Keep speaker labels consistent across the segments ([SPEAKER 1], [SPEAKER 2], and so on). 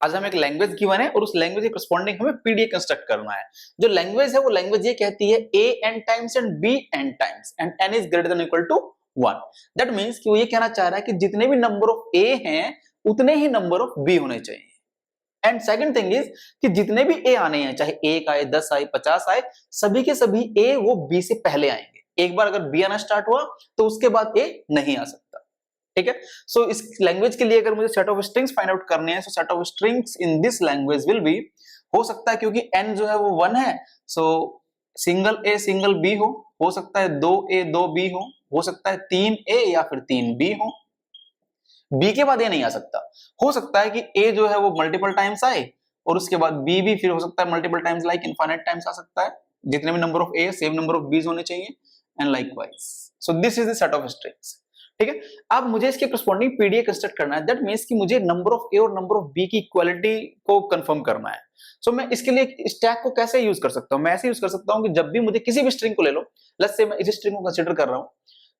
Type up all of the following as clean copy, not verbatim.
[SPEAKER 1] आज हमें एक लैंग्वेज गिवन है और उस लैंग्वेज के करस्पॉन्डिंग हमें पीडीए कंस्ट्रक्ट करना है। जो लैंग्वेज है वो लैंग्वेज ये कहती है a n times and b n times and n is greater than equal to 1। That means कि वो ये कहना चाह रहा है कि जितने भी नंबर ऑफ a हैं उतने ही नंबर ऑफ b होने चाहिए। एंड सेकंड थिंग इज कि जितने भी a आने हैं, चाहे 1 आए 10 आए 50 आए, सभी के सभी a वो b से पहले आएंगे। एक बार अगर b आना स्टार्ट हुआ तो उसके बाद a नहीं आ सकता। ठीक है, सो इस लैंग्वेज के लिए अगर मुझे set of strings find out करने हैं, सो set of strings in this language will be, हो सकता है क्योंकि n जो है वो 1 है, सो सिंगल a सिंगल b हो सकता है 2a 2b हो सकता है 3a या फिर 3b हो। b के बाद a नहीं आ सकता। हो सकता है कि a जो है वो मल्टीपल टाइम्स आए और उसके बाद b भी फिर हो सकता है multiple times, like infinite times आ सकता है। जितने भी number of a same number of b's होने चाहिए and likewise. So this is the set of strings. ठीक है, अब मुझे इसके करस्पॉन्डिंग पीडीए कंस्ट्रक्ट करना है। दैट मींस कि मुझे नंबर ऑफ ए और नंबर ऑफ बी की इक्वालिटी को कंफर्म करना है। सो मैं इसके लिए स्टैक को कैसे यूज कर सकता हूं? मैं ऐसे यूज कर सकता हूं कि जब भी मुझे किसी भी स्ट्रिंग को ले लो, लेट्स से मैं इस स्ट्रिंग को कंसीडर कर रहा हूं,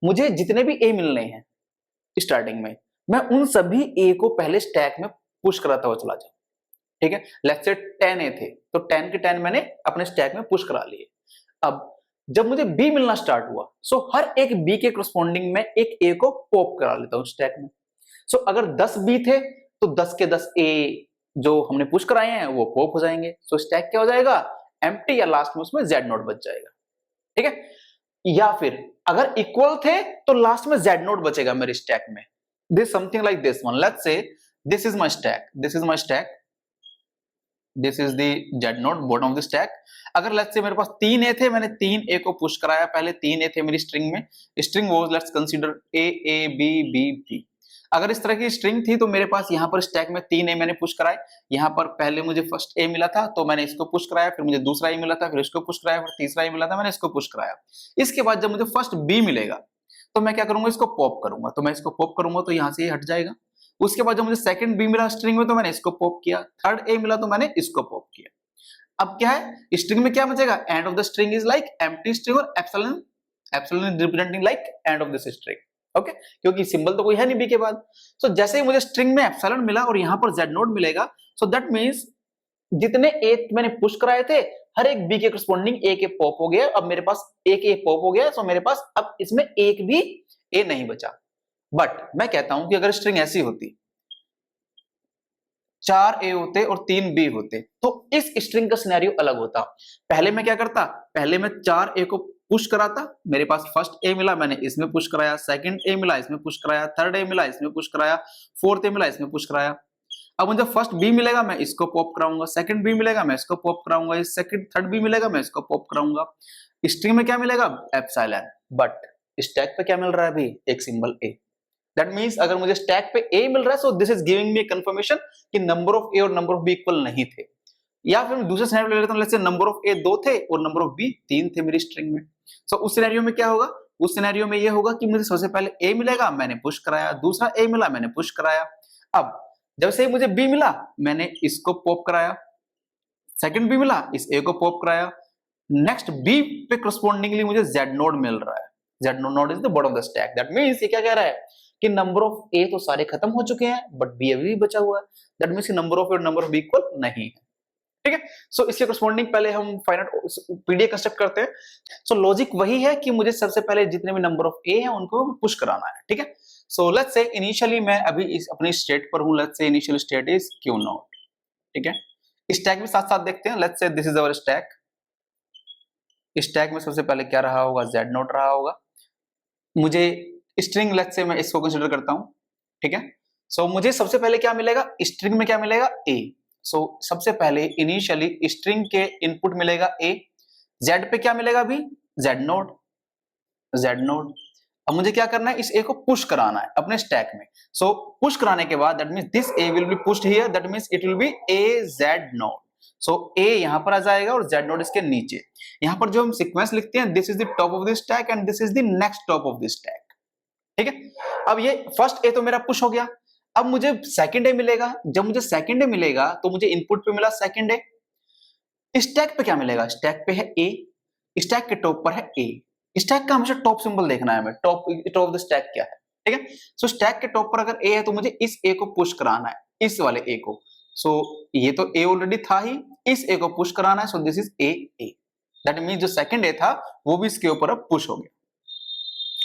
[SPEAKER 1] मुझे जितने भी ए मिलने हैं स्टार्टिंग में, मैं उन सभी ए को पहले स्टैक में पुश कराता हुआ चला जाऊं। ठीक है, लेट्स से 10 ए थे तो 10 के 10 मैंने अपने स्टैक में पुश करा लिए। अब जब मुझे बी मिलना स्टार्ट हुआ, सो हर एक बी के करस्पॉन्डिंग में एक ए को पॉप करा लेता हूं स्टैक में। सो अगर 10 बी थे तो 10 के 10 ए जो हमने पुश कराए हैं वो पॉप हो जाएंगे। सो स्टैक क्या हो जाएगा? एम्प्टी, या लास्ट में उसमें जेड नोट बच जाएगा। ठीक है, या फिर अगर इक्वल थे तो लास्ट में जेड नोट बचेगा मेरे स्टैक में। This something like this one, let's say this is my stack, this is my stack, this is the Z note bottom of the stack. अगर लेट्स से मेरे पास 3 ए थे, मैंने 3 ए को पुश कराया, पहले 3 ए थे मेरी स्ट्रिंग में। String was, let's consider A B B B. अगर इस तरह की स्ट्रिंग थी तो मेरे पास यहाँ पर स्टैक में 3 ए मैंने पुश कराए। यहाँ पर पहले मुझे फर्स्ट ए मिला था तो मैंने इसको पुश कराया, फिर मुझे दूसरा ए मिला था, फिर इसको पुश कराया, फिर तीसरा ए मिला था, मैंने इसको पुश कराया। इसके बाद जब मुझे फर्स्ट बी मिलेगा तो मैं क्या करूंगा? इसको पॉप करूंगा। तो मैं इसको पॉप करूंगा तो यहाँ से ये हट जाएगा। उसके बाद जब मुझे सेकंड बी मिला स्ट्रिंग में तो मैंने इसको पॉप किया, थर्ड ए मिला तो मैंने इसको पॉप किया। अब क्या है स्ट्रिंग में, क्या बचेगा? End of the string is like empty string और epsilon, epsilon representing like end of this string. Okay, क्योंकि सिंबल तो कोई है नहीं बी के बाद। सो जैसे ही मुझे स्ट्रिंग में एप्सिलॉन मिला और यहां पर जेड नोट मिलेगा, सो दैट मींस जितने ए मैंने पुश कराए थे हर एक बी के करस्पॉन्डिंग ए के पॉप हो गया। अब मेरे पास एक ए पॉप हो गया, सो मेरे पास अब इसमें एक भी ए नहीं बचा। बट मैं कहता हूं कि अगर स्ट्रिंग ऐसी होती, 4 ए होते और 3 बी होते, तो इस स्ट्रिंग का सिनेरियो अलग होता। पहले मैं क्या करता? पहले मैं 4 ए को पुश कराता, मेरे पास फर्स्ट ए मिला, मैंने इसमें पुश कराया, सेकंड ए मिला, इसमें पुश कराया, थर्ड ए मिला, इसमें पुश कराया, फोर्थ ए मिला, इसमें पुश कराया। अब मुझे फर्स्ट बी मिलेगा, मैं इसको पॉप कराऊंगा, सेकंड बी मिलेगा, मैं इसको पॉप कराऊंगा, इस सेकंड थर्ड बी मिलेगा, मैं इसको पॉप कराऊंगा। स्ट्रिंग में क्या मिलेगा? एप्सिलॉन। बट स्टैक पे क्या मिल रहा है अभी? एक सिंबल ए। दैट मींस अगर मुझे स्टैक पे ए मिल रहा है, सो this is giving me confirmation कि नंबर ऑफ ए और नंबर ऑफ बी इक्वल नहीं थे। या फिर मैं दूसरा सिनेरियो ले लेता हूं, लेट्स से नंबर ऑफ ए 2 थे और नंबर ऑफ बी 3 थे मेरी स्ट्रिंग में। सो उस सिनेरियो में क्या होगा? उस सिनेरियो में ये होगा कि मुझे सबसे पहले ए मिलेगा, मैंने पुश कराया, दूसरा ए मिला, मैंने पुश कराया। अब जब से मुझे बी मिला, मैंने इसको पॉप कराया, सेकंड बी मिला, इस ए को पॉप कराया, नेक्स्ट बी पे करस्पॉन्डिंगली मुझे जेड नोड मिल रहा है। Z node is the bottom of the stack. That means ये क्या कह रहा है कि नंबर ऑफ ए तो सारे खत्म हो चुके हैं बट बी अभी भी बचा हुआ है। दैट मींस नंबर ऑफ ए और नंबर ऑफ बी इक्वल नहीं है। ठीक है, सो इसके करस्पॉन्डिंग पहले हम फाइंड पीडीए कंस्ट्रक्ट करते हैं। सो लॉजिक वही है कि मुझे सबसे पहले जितने भी नंबर ऑफ ए हैं उनको पुश कराना है। ठीक है, सो लेट्स से इनिशियली मैं अभी इस अपनी स्टेट पर हूं, let's say initial state is Q not. ठीक है, स्टैक भी साथ साथ देखते हैं। Let's say this is our stack. Stack में सबसे पहले क्या रहा होगा? जेड नोट रहा होगा। मुझे स्ट्रिंग, लेट्स से मैं इसको कंसीडर करता हूं। ठीक है, सो मुझे सबसे पहले क्या मिलेगा? स्ट्रिंग में क्या मिलेगा? ए। सो सबसे पहले इनिशियली स्ट्रिंग के इनपुट मिलेगा ए। जेड पे क्या मिलेगा अभी? Z node, Z node. अब मुझे क्या करना है? इस ए को पुश कराना है अपने स्टैक में। सो पुश कराने के बाद that means this A will be pushed here, that means it will be A Z node. So A यहां पर आ जाएगा और जेड नोड इसके नीचे। यहां पर जो हम सीक्वेंस लिखते हैं, this is the top of the stack and this is the next top of the stack. ठीक है, अब ये फर्स्ट ए तो मेरा पुश हो गया। अब मुझे सेकंड ए मिलेगा। जब मुझे सेकंड ए मिलेगा तो मुझे इनपुट पे मिला सेकंड ए। स्टैक पे क्या मिलेगा? स्टैक पे है ए, स्टैक के टॉप पर है ए। स्टैक का हमेशा टॉप सिंबल देखना है हमें, टॉप ऑफ द स्टैक क्या है। ठीक है, सो स्टैक के टॉप पर अगर ए है तो मुझे इस ए को पुश कराना है, इस वाले ए को। सो ये तो ए ऑलरेडी था ही, इस ए को पुश कराना है, सो this is a A. That means जो सेकंड ए था वो भी इसके ऊपर अब पुश हो गया।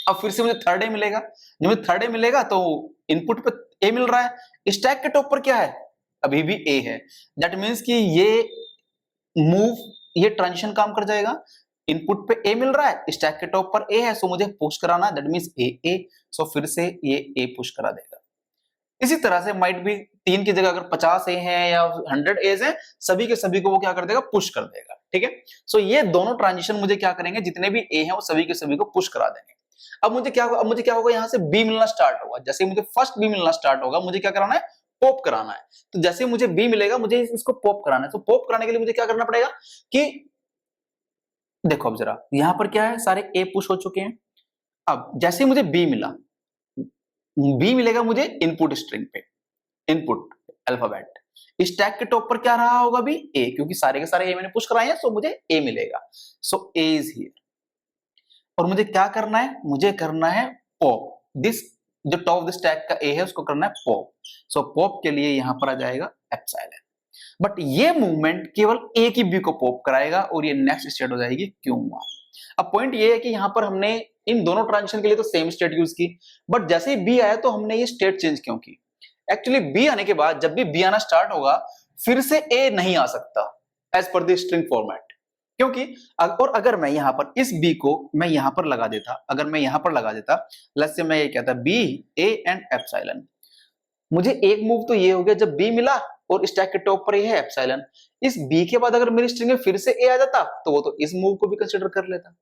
[SPEAKER 1] अब फिर से मुझे थर्ड ए मिलेगा, जब मुझे थर्ड ए मिलेगा तो इनपुट पे ए मिल रहा है, स्टैक के टॉप पर क्या है, अभी भी ए है। दैट मींस कि ये ट्रांजिशन काम कर जाएगा, इनपुट पे ए मिल रहा है, स्टैक के टॉप पर ए है, सो मुझे पुश कराना है, दैट मींस ए ए, सो फिर से ये ए पुश करा देगा। इसी तरह से माइट भी 3 की जगह अगर 50 ए हैं या 100 एज हैं, सभी के सभी को वो क्या कर देगा, पुश कर देगा। ठीक है, सो ये दोनों ट्रांजिशन मुझे क्या करेंगे, जितने भी ए हैं वो सभी के सभी को पुश करा देंगे। अब मुझे क्या होगा, यहाँ से बी मिलना स्टार्ट होगा। जैसे मुझे फर्स्ट बी मिलना स्टार्ट होगा, मुझे क्या कराना है, पॉप कराना है। तो जैसे मुझे बी मिलेगा, मुझे इसको पॉप कराना है। तो पॉप कराने के लिए मुझे क्या करना पड़ेगा कि देखो अब जरा यहां पर क्या है, सारे ए पुश हो चुके हैं। अब जैसे मुझे बी मिलेगा मुझे इनपुट स्ट्रिंग पे, इनपुट अल्फाबेट, स्टैक के टॉप पर क्या रहा होगा भी ए, क्योंकि सारे के सारे ए मैंने पुश कराए हैं, सो मुझे ए मिलेगा। सो ए इज हियर, और मुझे क्या करना है, मुझे करना है पॉप। दिस जो टॉप ऑफ द स्टैक का ए है उसको करना है पॉप। सो पॉप के लिए यहां पर आ जाएगा एप्सिलॉन। बट ये मूवमेंट केवल ए की बी को पॉप कराएगा और ये नेक्स्ट स्टेट हो जाएगी Q1। अब पॉइंट ये है कि यहां पर हमने इन दोनों ट्रांजिशन के लिए तो सेम स्टेट यूज की, बट जैसे ही बी आया तो हमने ये स्टेट चेंज क्यों की? एक्चुअली बी आने के बाद जब भी बी आना स्टार्ट होगा फिर से ए नहीं आ सकता as per the string format, क्योंकि और अगर मैं यहां पर इस बी को मैं यहां पर लगा देता, अगर मैं यहां पर लगा देता, लेट्स से मैं ये कहता बी ए एंड एप्सिलॉन, मुझे एक मूव तो ये हो गया, जब बी मिला और स्टैक के टॉप पर ये है एप्सिलॉन, इस बी के बाद अगर मेरी स्ट्रिंग में फिर से ए आ जाता तो वो तो इस मूव को भी कंसीडर कर लेता।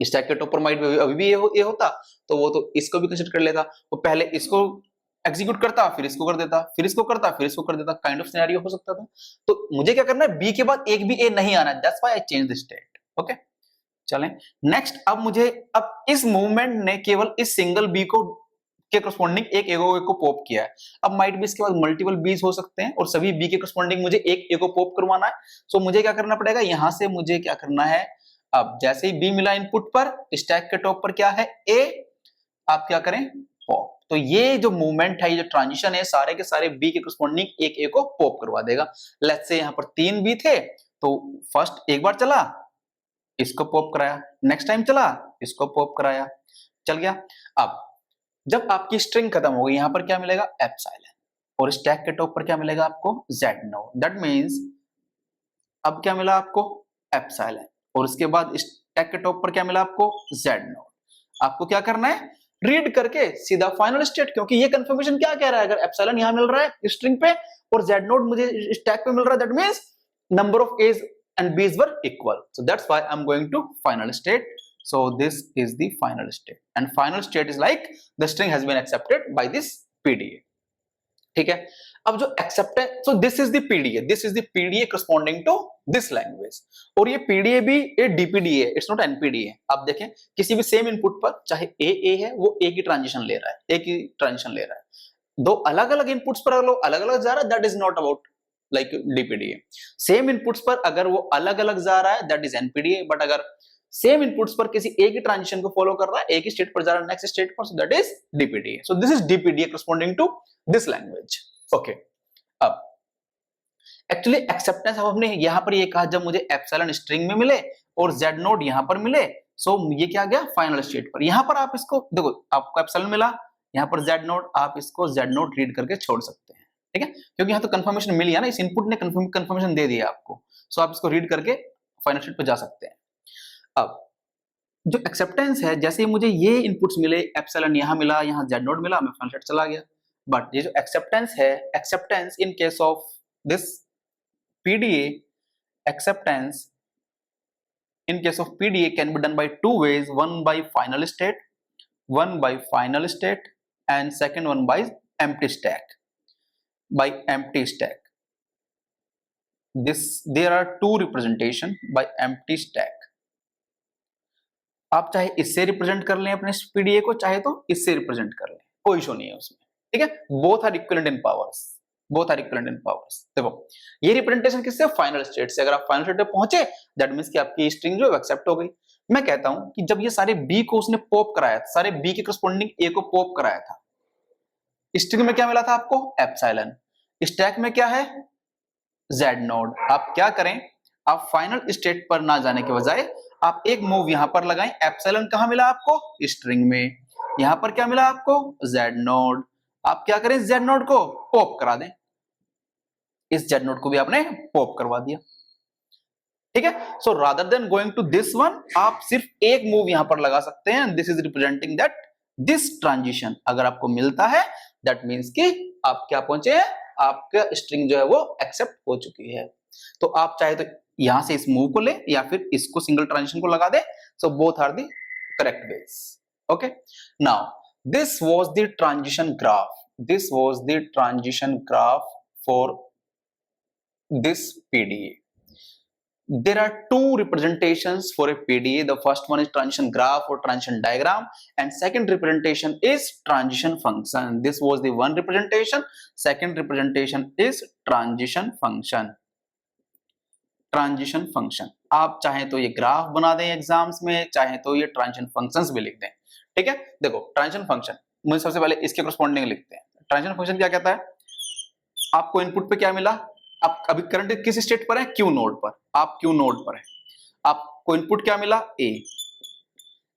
[SPEAKER 1] स्टैक के टॉप पर माइट अभी भी ए होता तो वो तो इसको भी कंसीडर कर लेता। वो पहले इसको एग्जीक्यूट करता, फिर इसको कर देता, फिर इसको करता, फिर इसको कर देता, काइंड ऑफ सिनेरियो हो सकता था। तो मुझे क्या करना है, बी के बाद एक भी ए नहीं आना, that's why I change the state. Okay, चलें नेक्स्ट। अब इस मूवमेंट ने केवल इस सिंगल बी को के करस्पॉन्डिंग एक ए को पॉप किया है। अब माइट भी इसके बाद मल्टीपल बीज हो सकते हैं और सभी बी के करस्पॉन्डिंग मुझे एक ए को पॉप करवाना है। सो मुझे क्या करना पड़ेगा, यहां से मुझे क्या करना है, अब जैसे ही बी मिला इनपुट पर, स्टैक के टॉप पर क्या है ए, आप क्या करें पॉप। तो ये जो मूवमेंट है, ये जो ट्रांजिशन है, सारे के सारे बी के करस्पॉन्डिंग एक ए को पॉप करवा देगा। लेट्स से यहां पर 3 बी थे तो फर्स्ट एक बार चला, इसको पॉप कराया, नेक्स्ट टाइम चला, इसको पॉप कराया, चल गया। अब जब आपकी स्ट्रिंग खत्म हो गई, यहां पर क्या मिलेगा एप्सिलॉन, और स्टैक के टॉप पर क्या मिलेगा आपको जेड नोड। दैट मींस अब क्या मिला आपको एप्सिलॉन, और उसके बाद स्टैक के टॉप पर क्या मिला आपको जेड नोड। आपको क्या करना है, रीड करके सीधा फाइनल स्टेट, क्योंकि ये कंफर्मेशन क्या कह रहा है, अगर एप्सिलॉन यहां मिल रहा है स्ट्रिंग पे और जेड नोड मुझे स्टैक पे मिल रहा है, that means number of a's and b's were equal, so that's why I'm going to final state. So this is the final state, and final state is like the string has been accepted by this PDA. ठीक है, अब जो acceptance, so this is the PDA corresponding to this language, और ये PDA भी ये DPDA है, it's not NPDA। आप देखें किसी भी सेम इनपुट पर चाहे A है, वो A की ट्रांजिशन ले रहा है, दो अलग अलग इनपुट्स पर अगर अलग अलग जा रहा है, that is not about like DPDA। Same inputs पर अगर वो अलग अलग जा रहा है, दैट इज NPDA। बट अगर सेम इनपुट्स पर किसी एक ही ट्रांजिशन को फॉलो कर रहा है, एक ही स्टेट पर जा रहा है नेक्स्ट स्टेट पर, so that is DPDA। So this is DPDA corresponding to this language। Okay, अब एक्चुअली एक्सेप्टेंस हमने यहां पर ये कहा, जब मुझे एप्सिलॉन स्ट्रिंग में मिले और जेड नोड यहां पर मिले, सो ये क्या गया फाइनल स्टेट पर। यहां पर आप इसको देखो, आपको एप्सिलॉन मिला, यहां पर जेड नोड, आप इसको जेड नोड रीड करके छोड़ सकते हैं, ठीक है, क्योंकि यहां तो कंफर्मेशन मिल गया ना, इस इनपुट ने कंफर्मेशन दे दिया आपको। सो आप इसको रीड करके फाइनल स्टेट पे जा सकते हैं। अब जो एक्सेप्टेंस है, जैसे ही मुझे ये इनपुट्स मिले, एप्सिलॉन यहां मिला, यहां जेड नोड मिला, मैं फाइनल स्टेट चला गया। बट ये जो एक्सेप्टेंस है, acceptance in case of this PDA, acceptance in case of PDA can be done by 2 ways, one by final state and second one by empty stack. By empty stack, there are 2 representation by empty stack। आप चाहे इससे represent कर लें अपने PDA को, चाहे तो इससे रिप्रेजेंट कर लें, कोई इशू नहीं है उसमें, ठीक है। Both are equivalent in powers, देखो ये रिप्रेजेंटेशन किससे, फाइनल स्टेट से। अगर आप फाइनल स्टेट पे पहुंचे, दैट मींस कि आपकी स्ट्रिंग जो है एक्सेप्ट हो गई। मैं कहता हूं कि जब ये सारे बी को उसने पॉप कराया, सारे बी के करस्पॉन्डिंग ए को पॉप कराया था, स्ट्रिंग में क्या मिला था आपको एप्सिलॉन। स्टैक में क्या है, Z नोड। आप क्या करें, आप फाइनल स्टेट पर ना जाने के बजाय आप एक मूव यहां पर लगाएं। एप्सिलॉन कहां मिला आपको, स्ट्रिंग में। यहां पर क्या मिला आपको, Z नोड। आप क्या करें, Z नोड को पॉप करा दें। इस Z नोड को भी आपने पॉप करवा दिया, ठीक है। So rather than going to this one, आप सिर्फ एक मूव यहां पर लगा सकते हैं। This is representing that this transition अगर आपको मिलता है, दैट मीन्स कि आप क्या पहुंचे हैं, आपका स्ट्रिंग जो है वो एक्सेप्ट हो चुकी है। तो आप चाहे तो यहां से इस मूव को ले या फिर इसको सिंगल ट्रांजिशन को लगा दे। So both are the correct ways. Okay, now this was the transition graph, this was the transition graph for this PDA. There are two representations for a PDA. The first one is transition graph or transition diagram, and second representation is transition function. This was the one representation. Second representation is transition function. Transition function आप चाहें तो ये graph बना दें exams में, चाहें तो ये ट्रांजिशन फंक्शंस भी लिख दें, ठीक है। देखो ट्रांजिशन फंक्शन, मुझे सबसे पहले इसके कॉरस्पॉन्डिंग लिखते हैं। ट्रांजिशन फंक्शन क्या कहता है, आपको इनपुट पे क्या मिला, आप अभी करंट किस स्टेट पर है, क्यू नोड पर। आप क्यू नोड पर है, आपको इनपुट क्या मिला, ए।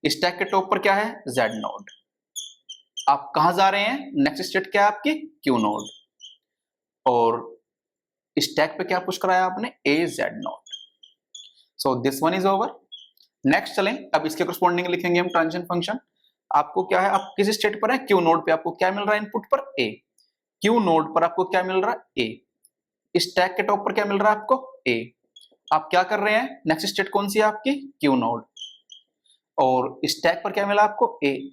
[SPEAKER 1] स्टैक के टॉप पर क्या है, जेड नोड। आप कहां जा रहे हैं, नेक्स्ट स्टेट क्या है आपकी, क्यू नोड। और स्टैक पे क्या पुश कराया आपने, A Z node. So this one is over. Next चलें, अब इसके कॉरस्पॉन्डिंग लिखेंगे हम ट्रांजिशन फंक्शन। आपको क्या है, आप किस स्टेट पर है, क्यू नोड पे। आपको क्या मिल रहा है इनपुट पर, ए। क्यू नोड पर आपको क्या मिल रहा है, ए। स्टैक के टॉप पर क्या मिल रहा है आपको, ए। आप क्या कर रहे हैं, नेक्स्ट स्टेट कौन सी है आपकी, क्यू नोड। और स्टैक पर क्या मिला आपको, A.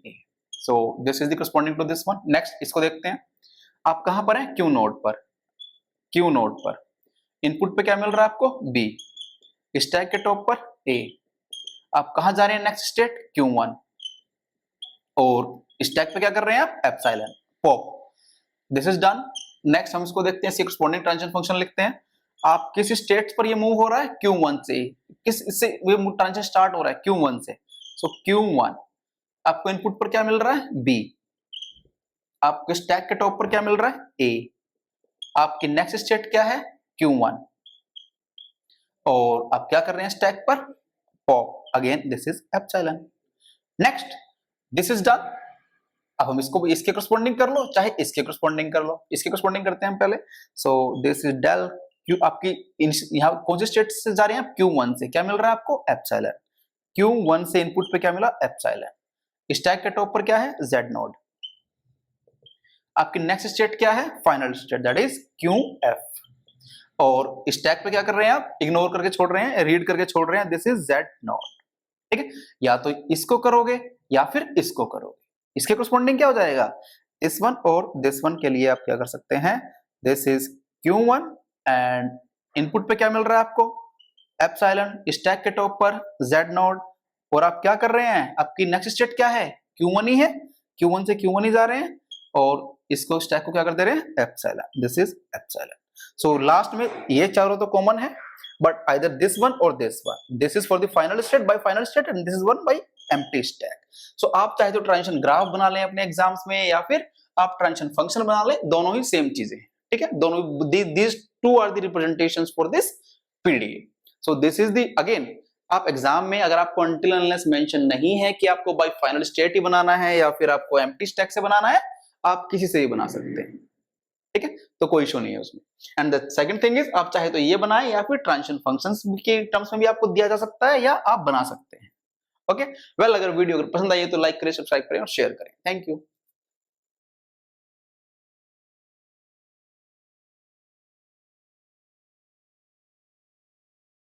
[SPEAKER 1] So this is the corresponding to this one. Next इसको देखते हैं, आप कहां पर हैं, क्यू नोड पर। क्यू नोड पर इनपुट पे क्या मिल रहा है आपको, बी। स्टैक के टॉप पर ए। आप कहां जा रहे हैं, नेक्स्ट स्टेट Q1। और स्टैक पे क्या कर रहे हैं आप, epsilon pop. This is done. Next हम इसको देखते हैं, कॉरस्पॉन्डिंग ट्रांजिशन फंक्शन लिखते हैं। आप किस स्टेट पर ये मूव हो रहा है, Q1 से। किस इससे ये ट्रांजिशन स्टार्ट हो रहा है, Q1 से। सो Q1 आपको इनपुट पर क्या मिल रहा है, बी। आपको स्टैक के टॉप पर क्या मिल रहा है, ए। आपकी नेक्स्ट स्टेट क्या है, Q1। और आप क्या कर रहे हैं, स्टैक पर pop. Again this is epsilon. Next this is done. अब हम इसको इसके कॉरस्पॉन्डिंग कर लो, चाहे इसके कॉरस्पॉन्डिंग कर लो। इसके कॉरस्पॉन्डिंग करते हैं हम पहले। So this is del Q. आपकी यहां कौन से स्टेट से जा रहे हैं आप, Q1 से। क्या मिल रहा है आपको, एप्सिलॉन। Q1 से इनपुट पे क्या मिला, एप्सिलॉन। स्टैक के टॉप पर क्या है, जेड नोड। आपकी नेक्स्ट स्टेट क्या है, final state, that is QF। और स्टैक पे क्या कर रहे हैं आप, इग्नोर करके छोड़ रहे हैं, रीड करके छोड़ रहे हैं, दिस इज जेड नोड, ठीक है। या तो इसको करोगे या फिर इसको करोगे। इसके कॉरस्पॉन्डिंग क्या हो जाएगा, इस वन और दिस वन के लिए आप क्या कर सकते हैं, this is Q1 and input पे क्या मिल रहा है आपको, एप्सिलॉन। स्टैक के टॉप पर जेड नोड। और आप क्या कर रहे हैं, आपकी नेक्स्ट स्टेट क्या है, Q1 ही है। Q1 से Q1 ही जा रहे हैं और इसको स्टैक को क्या कर दे रहे हैं, epsilon. This is epsilon. So last में ये चारों तो कॉमन है, बट आइदर दिस वन और this one. This is for the final state by final state and this is one by empty stack. So आप चाहे तो ट्रांजिशन ग्राफ बना लें अपने एग्जाम्स में, या फिर आप ट्रांजिशन फंक्शन बना लें, दोनों ही सेम चीजें हैं, ठीक है। दोनों these two are the representations for this PDA. So this is the again, आप एग्जाम में अगर आपको until unless मेंशन नहीं है कि आपको बाय फाइनल स्टेट ही बनाना है या फिर आपको एम्प्टी स्टैक से बनाना है, आप किसी से ही बना सकते हैं, ठीक है। तो कोई इशू नहीं है उसमें। And the second thing is, आप चाहे तो ये बनाएं या फिर ट्रांजिशन फंक्शंस के टर्म्स में भी आपको दिया जा सकता है, या आप बना सकते हैं। ओके वेल, अगर वीडियो पसंद आई है तो लाइक करें, सब्सक्राइब करें और शेयर करें। Thank you.